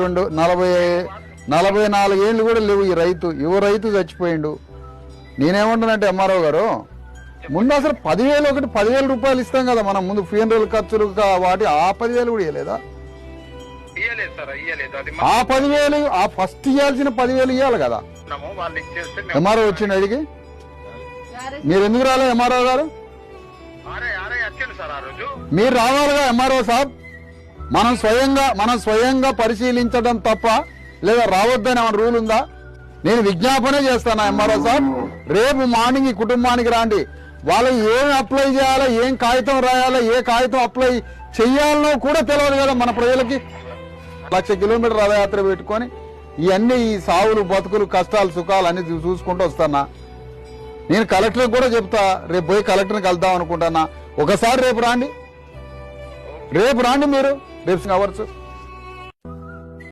44 ఏళ్ళు కూడా లేవు ఈ రైతు. రైతు చచ్చిపోయిండు. నేనేమంటానంటే ఎంఆర్ఓ గారు, ముందు అసలు 10,000 రూపాయలు ఇస్తాం కదా మనం, ముందు ఫ్యూనరల్ ఖర్చులు వాటి ఆ 10,000 కూడా ఇవ్వలేదా? ఆ 10,000 ఆ ఫస్ట్ ఇవ్వాల్సిన 10,000 ఇవ్వాలి కదా. ఎంఆర్ఓ వచ్చిండు అడిగి, మీరు ఎందుకు రాలే ఎంఆర్ఓ గారు? మీరు రావాలిగా ఎంఆర్ఓ సాబ్. మనం స్వయంగా పరిశీలించడం తప్ప లేదా రావద్దని ఏమైనా రూల్ ఉందా? నేను విజ్ఞాపనే చేస్తాను ఎంఆర్ఓ సాబ్, రేపు మార్నింగ్ ఈ కుటుంబానికి రాండి. వాళ్ళకి ఏం అప్లై చేయాలో, ఏం కాగితం రాయాలో, ఏ కాగితం అప్లై చెయ్యాలనో కూడా తెలియదు కదా మన ప్రజలకి. 1,00,000 కిలోమీటర్ రథయాత్ర పెట్టుకొని ఇవన్నీ ఈ సావులు బతుకులు కష్టాలు సుఖాలు అన్ని చూసుకుంటూ వస్తానా. నేను కలెక్టర్ కూడా చెప్తా, రేపు పోయి కలెక్టర్ని కలుద్దాం అనుకుంటున్నా. ఒకసారి రేపు రాండి మీరు, రేపు అవర్స్